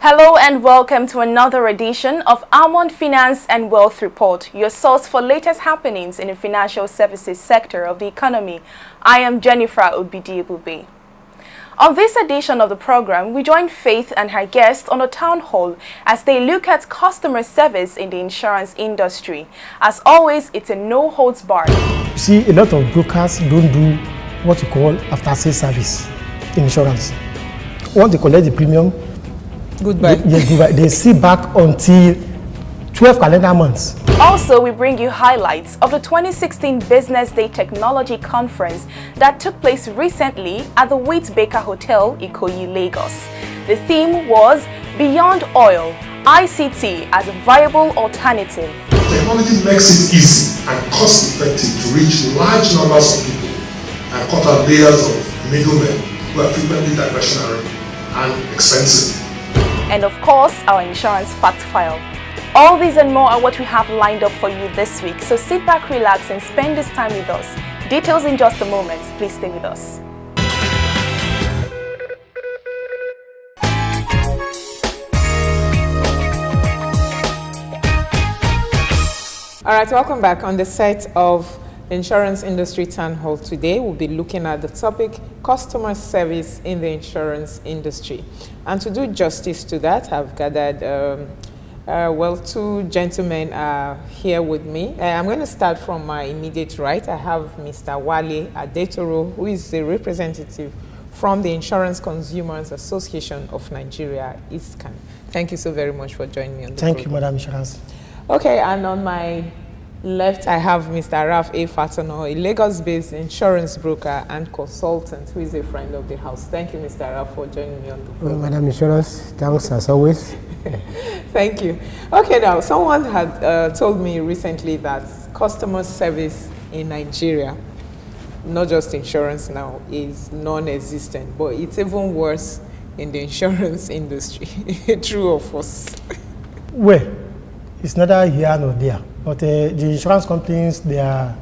Hello and welcome to another edition of Almond Finance and Wealth Report, your source for latest happenings in the financial services sector of the economy. I am Jennifer Obidiebube. On this edition of the program, we join Faith and her guests on a town hall as they look at customer service in the insurance industry. As always, it's a no-holds-barred. You see, a lot of brokers don't do what you call after-sales service in insurance. Once they collect the premium, goodbye. Goodbye. They sit back until 12 calendar months. Also, we bring you highlights of the 2016 Business Day Technology Conference that took place recently at the Wheat Baker Hotel, Ikoyi, Lagos. The theme was Beyond Oil, ICT as a viable alternative. Technology makes it easy and cost-effective to reach large numbers of people and cut out layers of middlemen who are frequently diversionary and expensive. And of course, our insurance fact file. All these and more are what we have lined up for you this week. So sit back, relax, and spend this time with us. Details in just a moment. Please stay with us. All right, welcome back. On the set of Insurance Industry Town Hall today, we'll be looking at the topic customer service in the insurance industry. And to do justice to that, I've gathered, two gentlemen are here with me. I'm going to start from my immediate right. I have Mr. Wale Adetoro, who is the representative from the Insurance Consumers Association of Nigeria, ISCAN. Thank you so very much for joining me on the program. Thank you, Madam Insurance. Okay, and on my left, I have Mr. Raf A. Fatono, a Lagos-based insurance broker and consultant who is a friend of the house. Thank you, Mr. Raf, for joining me on the program. Well, Madam Insurance, thanks as always. Thank you. Okay, now, someone had told me recently that customer service in Nigeria, not just insurance now, is non-existent, but it's even worse in the insurance industry. True or false? Well, it's neither here nor there. But the insurance companies, they are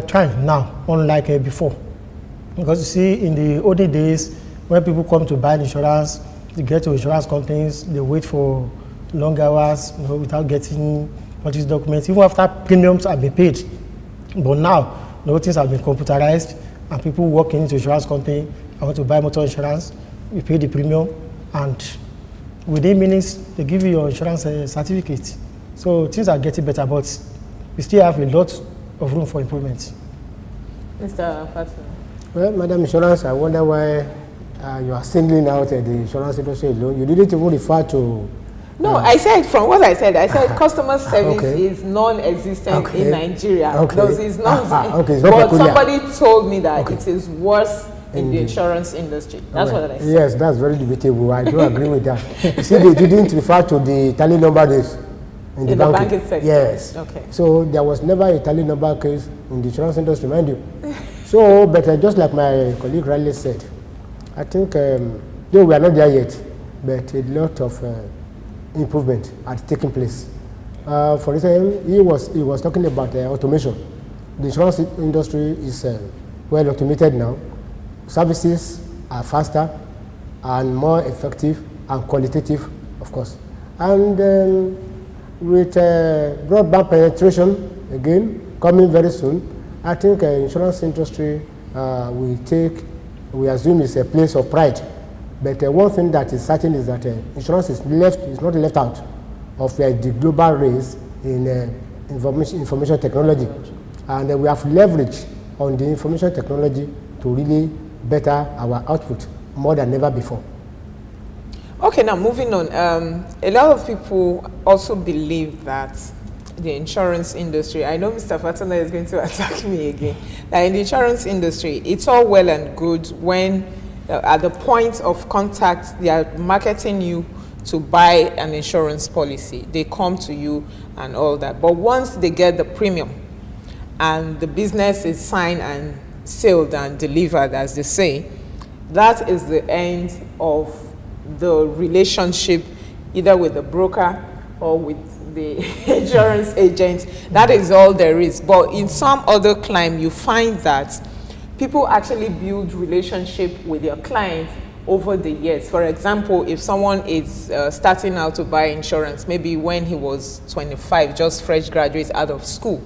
trying now, unlike before. Because you see, in the olden days, when people come to buy insurance, they get to insurance companies, they wait for long hours, without getting all these documents, even after premiums have been paid. But now, things have been computerized, and people walk into insurance company, I want to buy motor insurance, you pay the premium, and within minutes, they give you your insurance certificate. So things are getting better, but we still have a lot of room for improvement. Mr. Fatima. Well, Madam Insurance, I wonder why you are singling out the insurance industry alone. You didn't even refer to... No, I said, from what I said customer service is non-existent in Nigeria. It's not, but somebody told me that it is worse in the insurance industry. That's what I said. Yes, that's very debatable. I do agree with that. You see, they didn't refer to the tally number days. In the banking sector? Yes. Okay. So there was never a tally number case in the insurance industry, mind you. So, but just like my colleague Riley said, I think, though we are not there yet, but a lot of improvement are taking place. For instance, he was talking about automation. The insurance industry is well automated now. Services are faster and more effective and qualitative, of course. And with broadband penetration, again, coming very soon, I think insurance industry we assume is a place of pride. But one thing that is certain is that insurance is not left out of the global race in information technology. And we have leveraged on the information technology to really better our output more than ever before. Okay, now moving on. A lot of people also believe that the insurance industry, I know Mr. Fatana is going to attack me again, that in the insurance industry, it's all well and good when at the point of contact, they are marketing you to buy an insurance policy. They come to you and all that. But once they get the premium and the business is signed and sealed and delivered, as they say, that is the end of the relationship either with the broker or with the insurance agent. That is all there is. But in some other clime, you find that people actually build relationship with their clients over the years. For example, if someone is starting out to buy insurance, maybe when he was 25, just fresh graduate out of school,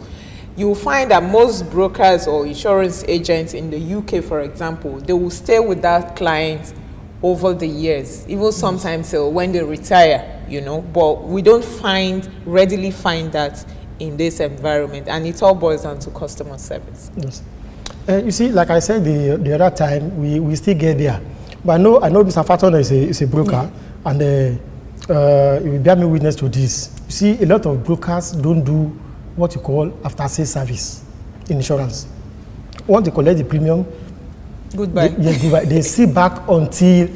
you will find that most brokers or insurance agents in the UK, for example, they will stay with that client over the years, even sometimes when they retire, you know, but we don't readily find that in this environment, and it all boils down to customer service. Yes. You see, like I said the other time, we still get there. But I know Mr. Fatton is a broker, and you will bear me witness to this. You see, a lot of brokers don't do what you call after-sales service in insurance. Once they collect the premium, goodbye. Goodbye. They sit back until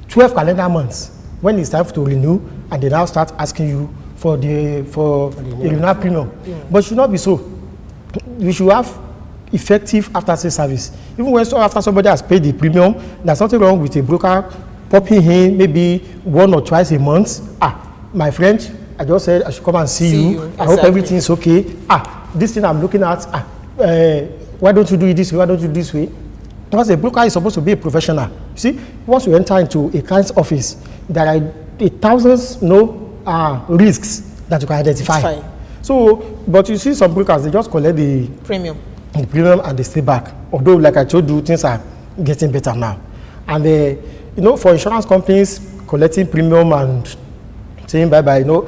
12 calendar months when it's time to renew, and they now start asking you for the renewal premium. Yeah. But it should not be so. We should have effective after-sales service. Even when after somebody has paid the premium, there's nothing wrong with a broker popping in maybe 1 or twice a month. My friend, I just said I should come and see you. I hope everything's okay. This thing I'm looking at, why don't you do it this way? Why don't you do this way? Because a broker is supposed to be a professional. You see, once you enter into a client's office, there are thousands risks that you can identify. So, but you see some brokers, they just collect the premium and they stay back. Although, like I told you, things are getting better now. And you know, for insurance companies, collecting premium and saying bye-bye, you know,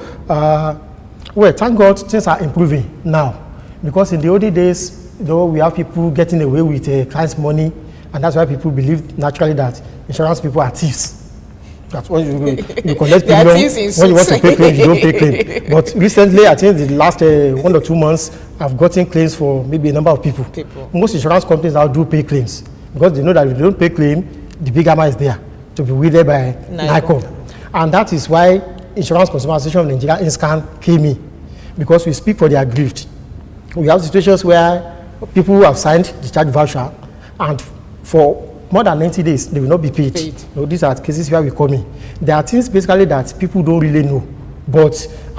well, thank God things are improving now. Because in the olden days, you know, we have people getting away with clients' money, and that's why people believe naturally that insurance people are thieves. That's when you collect premium, when you want to pay claims, you don't pay claim. But recently, I think the last 1 or 2 months, I've gotten claims for maybe a number of people. Most insurance companies now do pay claims because they know that if they don't pay claim, the big amount is there to be weeded by NICOM. And that is why Insurance Consumer Association of Nigeria, INSCAN, came in, because we speak for their grief. We have situations where people who have signed the charge voucher, and for more than 90 days, they will not be paid. You know, these are cases where we come in. There are things basically that people don't really know.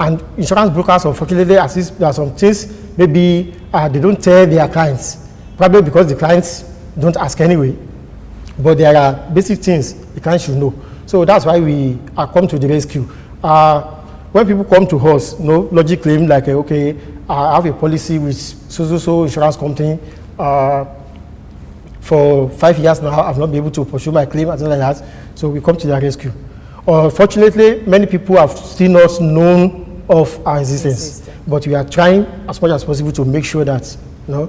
And insurance brokers, unfortunately, there are some things maybe they don't tell their clients, probably because the clients don't ask anyway. But there are basic things the client should know. So that's why we are come to the rescue. When people come to us, no logic claim like, okay, I have a policy with so insurance company. For 5 years now, I've not been able to pursue my claim and things like that. So we come to their rescue. Fortunately, many people have still not known of our existence, but we are trying as much as possible to make sure that, you know.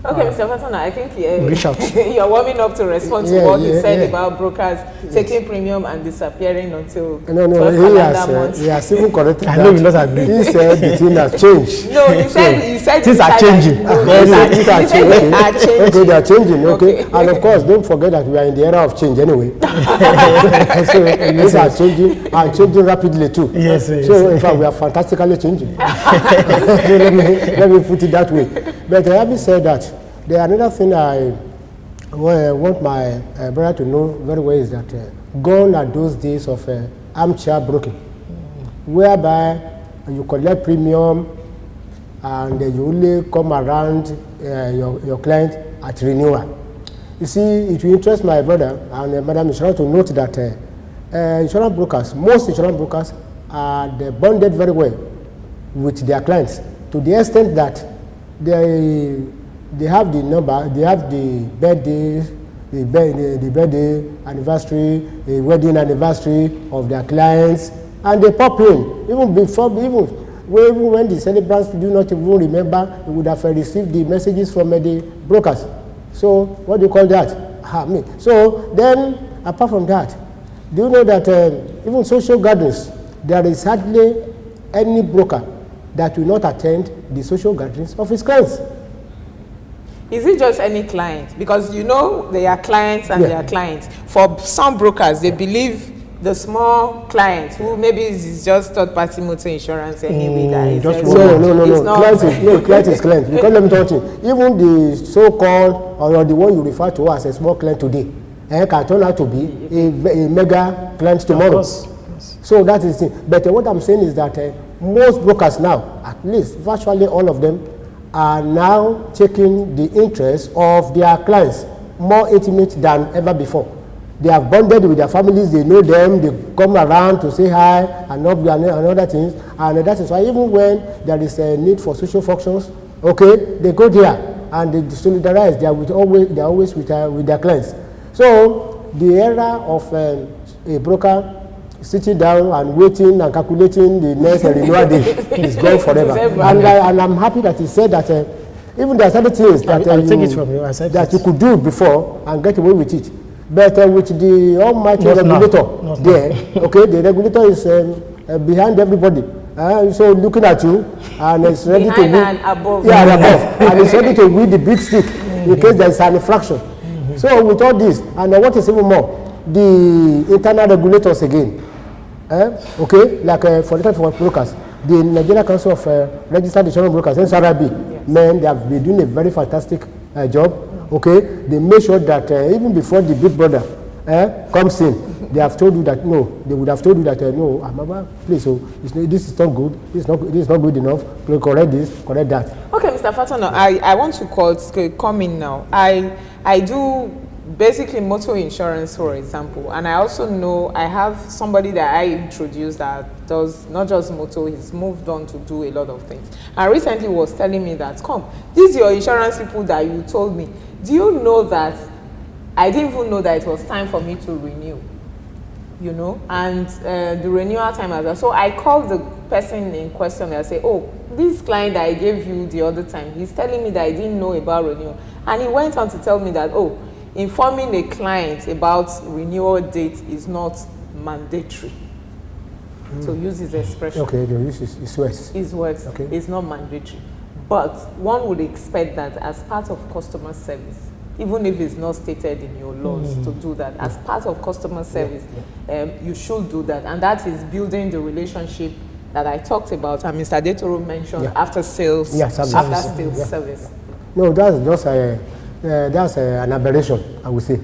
Okay, Mr. Fatana, I think you're warming up to respond to what you said about brokers taking premium and disappearing until 12 calendar months. He has even corrected that. I know you not agree. He said the thing has changed. No, you said things are changing. Things are changing. Okay, they are changing. Okay, and of course, don't forget that we are in the era of change anyway. So things are changing and changing rapidly too. Yes. So in fact, we are fantastically changing. So let me put it that way. But having said that, there are another thing I want my brother to know very well is that gone are those days of armchair broking, whereby you collect premium and you only come around your client at renewal. You see, it will interest my brother and Madam Insurance to note that insurance brokers, most insurance brokers are bonded very well with their clients to the extent that they have the number, they have the birthday, the birthday anniversary, the wedding anniversary of their clients, and they pop in even when the celebrants do not even remember, they would have received the messages from the brokers. So what do you call that? So then, apart from that, do you know that even social gatherings, there is hardly any broker that will not attend the social gatherings of his clients. Is it just any client? Because you know they are clients and they are clients. For some brokers, they believe the small client who maybe is just third-party motor insurance anyway. Client is client. Because let me tell you, even the so-called or the one you refer to as a small client today, can turn out to be a mega client tomorrow. So that is it. But what I'm saying is that most brokers now, at least virtually all of them, are now taking the interest of their clients more intimate than ever before. They have bonded with their families, they know them, they come around to say hi and other things. And that is why even when there is a need for social functions, okay, they go there and they solidarize. They are always with their clients. So the era of a broker sitting down and waiting and calculating the next renewal day is gone forever. And I'm happy that he said that even there are certain things that, that you could do before and get away with it. But with the almighty regulator there, okay, the regulator is behind everybody. So looking at you and it's ready to win. And above. Yeah, above. And it's ready to win the big stick in case there is an infraction. So with all this, and what is even more, the internal regulators again, okay, like for instance for brokers, the Nigeria Council of Registered Insurance Brokers, NCRB, men, they have been doing a very fantastic job. Okay, they make sure that even before the big brother comes in, they have told you that no, they would have told you that no, Mama, please, so this is not good, this is not good enough, correct this, correct that. Okay, Mr. Fatano, I want to come in now. I do basically motor insurance, for example, and I also know I have somebody that I introduced that does not just motor, he's moved on to do a lot of things. And recently was telling me that, come, these are your insurance people that you told me. Do you know that I didn't even know that it was time for me to renew, you know, and the renewal time as well. So I called the person in question and I say, oh, this client that I gave you the other time, he's telling me that I didn't know about renewal. And he went on to tell me that, oh, informing a client about renewal date is not mandatory. So use his expression. Okay, the use his words. His words. Okay. It's not mandatory. But one would expect that as part of customer service, even if it's not stated in your laws to do that, as part of customer service, you should do that. And that is building the relationship that I talked about and Mr. Detoro mentioned after sales, service. No, that's just an aberration, I would say,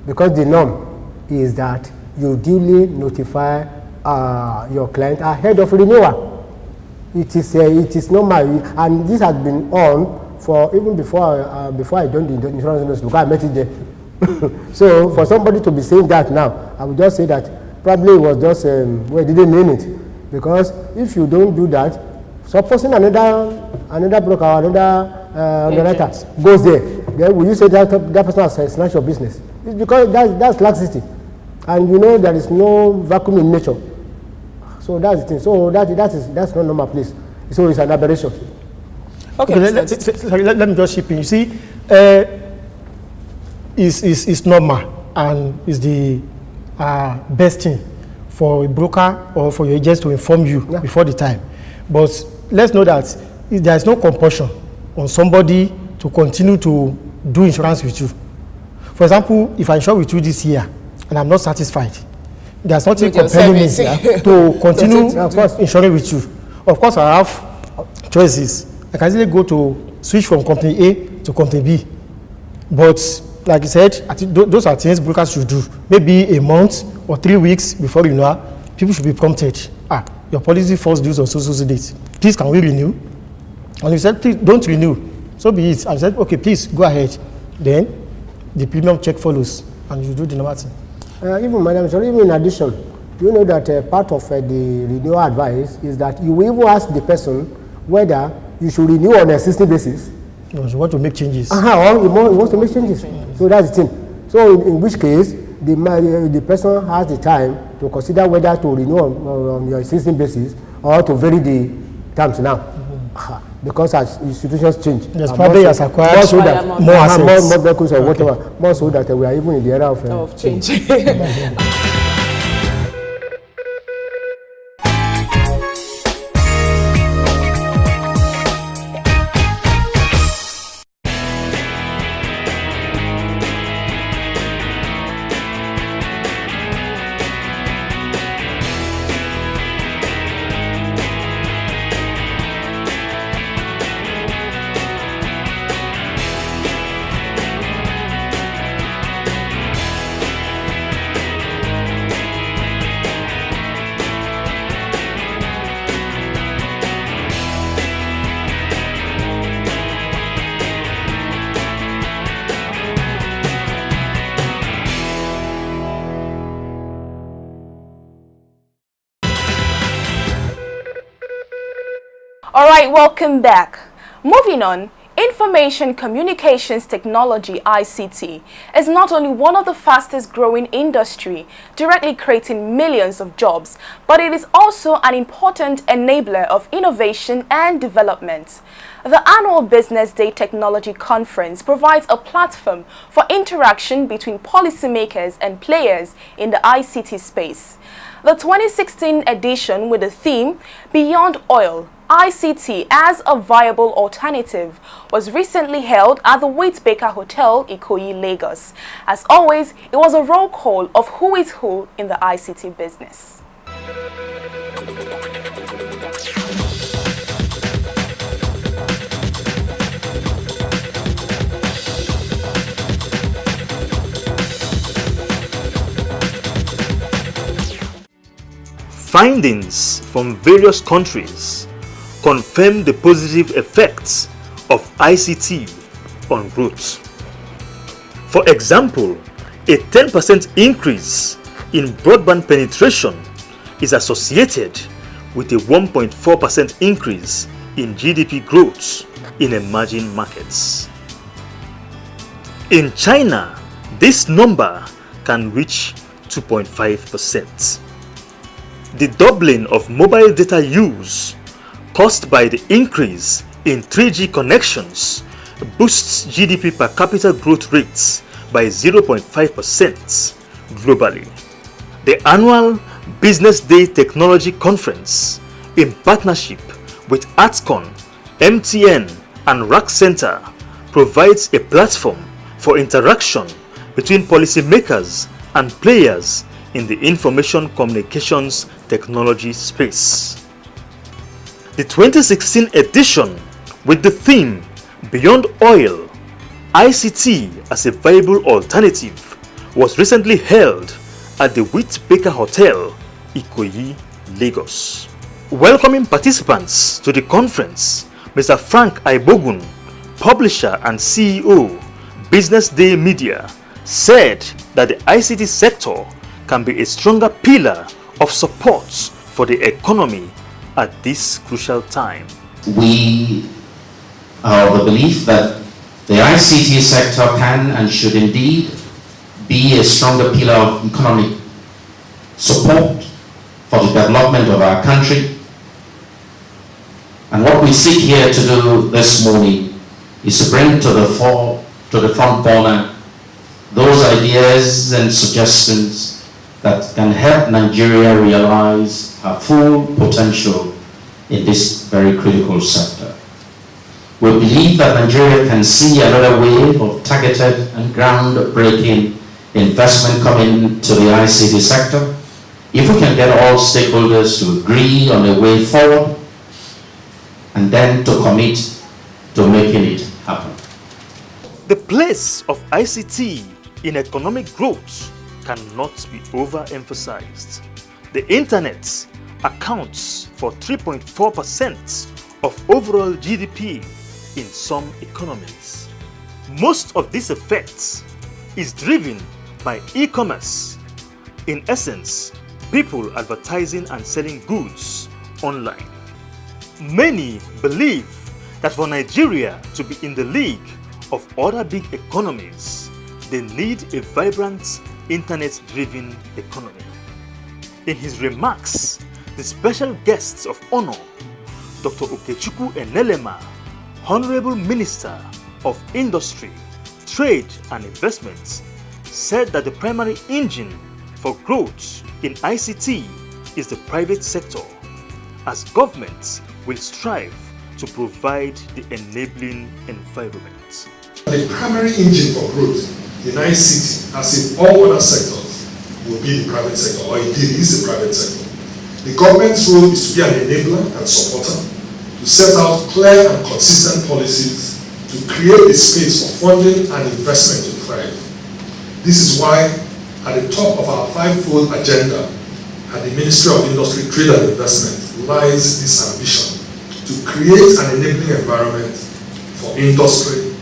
because the norm is that you duly notify your client ahead of renewal. It is normal, and this has been on for even before I joined the insurance industry, because I met it there. So for somebody to be saying that now, I would just say that probably it was just well, didn't mean it, because if you don't do that, supposing another broker or another underwriter goes there, then will you say that person has snatched your business? It's because that's laxity, and you know there is no vacuum in nature. So that's the thing. So that's not normal place. So it's an aberration. Okay, let me just chip in. You see, it's normal and it's the best thing for a broker or for your agents to inform you before the time. But let's know that there is no compulsion on somebody to continue to do insurance with you. For example, if I insure with you this year and I'm not satisfied, there's nothing compelling me to continue insuring with you. Of course, I have choices. I can easily go to switch from company A to company B. But like I said, I think those are things brokers should do. Maybe a month or 3 weeks before renewal, people should be prompted. Your policy falls due on so date. Please, can we renew? And you said, please don't renew. So be it. I said, okay, please go ahead. Then the premium check follows, and you do the normal thing. Even, Madam, sorry, even in addition, you know that part of the renewal advice is that you will even ask the person whether you should renew on an existing basis. No, you want to make changes. Or you want to make changes. So that's the thing. So in which case, the person has the time to consider whether to renew on your existing basis or to vary the terms now. Because as institutions change, there's probably has acquired more assets, more vehicles or whatever, more so that we are even in the era of change. Alright, welcome back. Moving on, information communications technology (ICT) is not only one of the fastest growing industry, directly creating millions of jobs, but it is also an important enabler of innovation and development. The annual Business Day Technology Conference provides a platform for interaction between policymakers and players in the ICT space. The 2016 edition, with the theme Beyond Oil, ICT as a Viable Alternative, was recently held at the Wheatbaker Hotel, Ikoyi, Lagos. As always, it was a roll call of who is who in the ICT business. Findings from various countries confirm the positive effects of ICT on growth. For example, a 10% increase in broadband penetration is associated with a 1.4% increase in GDP growth in emerging markets. In China, this number can reach 2.5%. The doubling of mobile data use caused by the increase in 3G connections boosts GDP per capita growth rates by 0.5% globally. The annual Business Day Technology Conference, in partnership with ATCON, MTN, and RAC Center, provides a platform for interaction between policymakers and players in the information communications technology space. The 2016 edition, with the theme Beyond Oil, ICT as a Viable Alternative, was recently held at the Wheatbaker Hotel, Ikoyi, Lagos. Welcoming participants to the conference, Mr. Frank Aibogun, publisher and CEO, Business Day Media, said that the ICT sector can be a stronger pillar of support for the economy at this crucial time. We are of the belief that the ICT sector can and should indeed be a stronger pillar of economic support for the development of our country. And what we seek here to do this morning is to bring to the front burner those ideas and suggestions that can help Nigeria realize her full potential in this very critical sector. We believe that Nigeria can see another wave of targeted and groundbreaking investment coming to the ICT sector if we can get all stakeholders to agree on a way forward and then to commit to making it happen. The place of ICT in economic growth cannot be overemphasized. The internet accounts for 3.4% of overall GDP in some economies. Most of this effect is driven by e-commerce. In essence, people advertising and selling goods online. Many believe that for Nigeria to be in the league of other big economies, they need a vibrant internet-driven economy. In his remarks, the special guests of honor, Dr. Okechukwu Enelema, Honorable Minister of Industry, Trade and Investment, said that the primary engine for growth in ICT is the private sector, as governments will strive to provide the enabling environment. The primary engine for growth in ICT, as in all other sectors, will be the private sector, or indeed is the private sector. The government's role is to be an enabler and supporter, to set out clear and consistent policies to create a space for funding and investment to thrive. This is why at the top of our five-fold agenda at the Ministry of Industry, Trade and Investment lies this ambition to create an enabling environment for industry,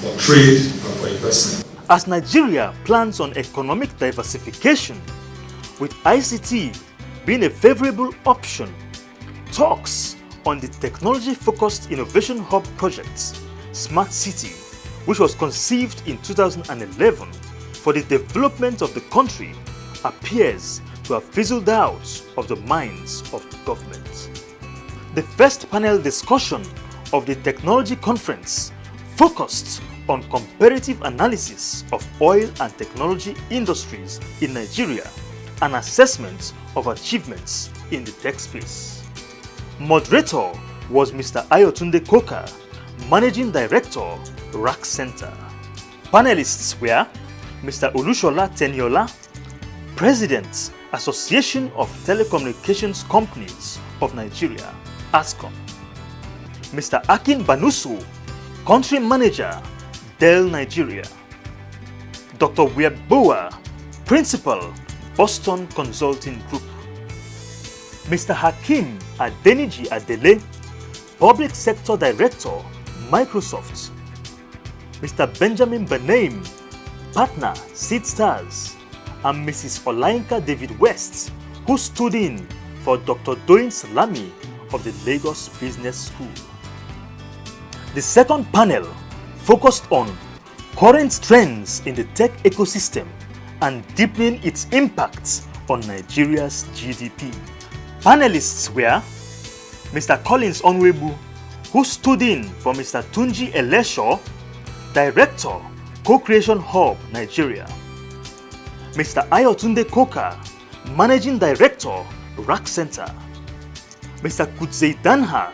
for trade and for investment. As Nigeria plans on economic diversification, with ICT being a favorable option, talks on the technology-focused innovation hub project, Smart City, which was conceived in 2011 for the development of the country, appears to have fizzled out of the minds of the government. The first panel discussion of the technology conference focused on comparative analysis of oil and technology industries in Nigeria and assessment of achievements in the tech space. Moderator was Mr. Ayotunde Koka, Managing Director, RAC Center. Panelists were Mr. Olushola Teniola, President, Association of Telecommunications Companies of Nigeria, ASCOM. Mr. Akin Banusu, Country Manager, Dell Nigeria. Dr. Weboa, Principal, Boston Consulting Group. Mr. Hakim Adeniji Adele, Public Sector Director, Microsoft. Mr. Benjamin Benaim, Partner, Seedstars, and Mrs. Olainka David West, who stood in for Dr. Doyin Salami of the Lagos Business School. The second panel focused on current trends in the tech ecosystem and deepening its impact on Nigeria's GDP. Panelists were Mr. Collins Onwebu, who stood in for Mr. Tunji Elesho, Director, Co-Creation Hub, Nigeria. Mr. Ayotunde Koka, Managing Director, RAC Center. Mr. Kudzei Danha,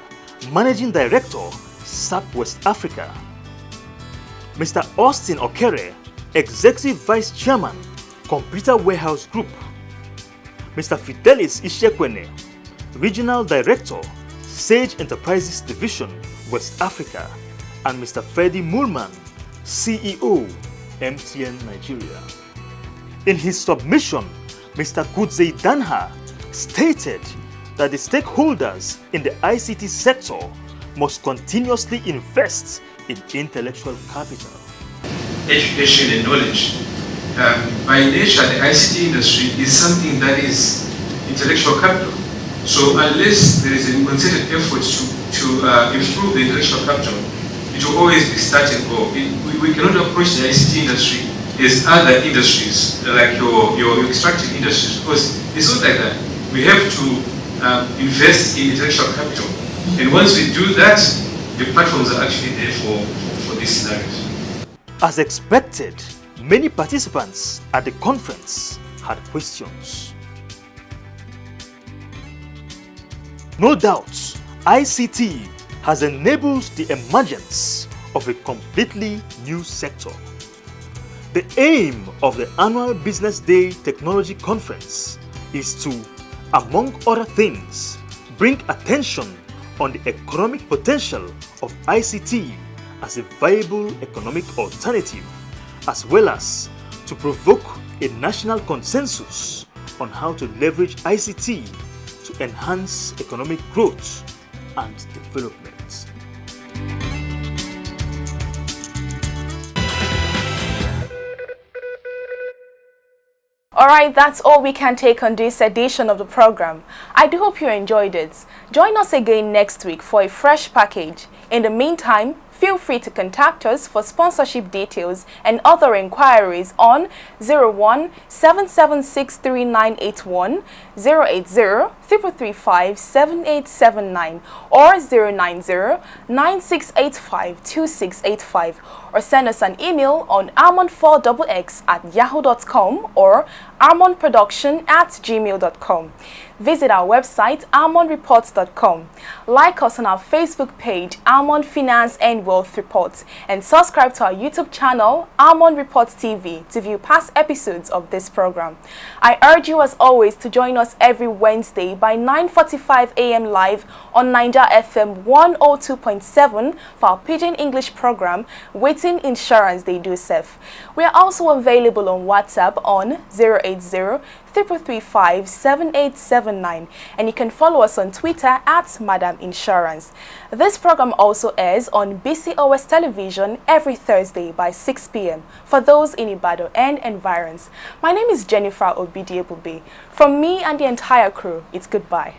Managing Director, SAP West Africa. Mr. Austin Okere, Executive Vice Chairman, Computer Warehouse Group. Mr. Fidelis Ishekwene, Regional Director, Sage Enterprises Division, West Africa, and Mr. Freddy Mulman, CEO, MTN Nigeria. In his submission, Mr. Kudzei Danha stated that the stakeholders in the ICT sector must continuously invest in intellectual capital. Education and knowledge. By nature, the ICT industry is something that is intellectual capital. So unless there is a concerted effort to improve the intellectual capital, it will always be start and go. We cannot approach the ICT industry as other industries, like your extractive industries, because it's not like that. We have to invest in intellectual capital. And once we do that, the platforms are actually there for these scenarios. As expected, many participants at the conference had questions. No doubt, ICT has enabled the emergence of a completely new sector. The aim of the annual Business Day Technology Conference is to, among other things, bring attention on the economic potential of ICT as a viable economic alternative, as well as to provoke a national consensus on how to leverage ICT to enhance economic growth and development. Alright, that's all we can take on this edition of the program. I do hope you enjoyed it. Join us again next week for a fresh package. In the meantime, feel free to contact us for sponsorship details and other inquiries on 01-776-3981, 080-335-7879 or 090-9685-2685, or send us an email on almond4xx@yahoo.com or almondproduction@gmail.com. Visit our website almondreports.com. Like us on our Facebook page Almond Finance and Wealth Reports, and subscribe to our YouTube channel Almond Reports TV to view past episodes of this program. I urge you as always to join us every Wednesday by 9:45 a.m. live on Niger FM 102.7 for our Pidgin English program Waiting Insurance They Do Sef. We are also available on WhatsApp on 080-335-7879, and you can follow us on Twitter at Madam Insurance. This program also airs on BCOS Television every Thursday by 6 p.m. for those in Ibadan and environs. My name is Jennifer Obidiebube. From me and the entire crew, it's goodbye.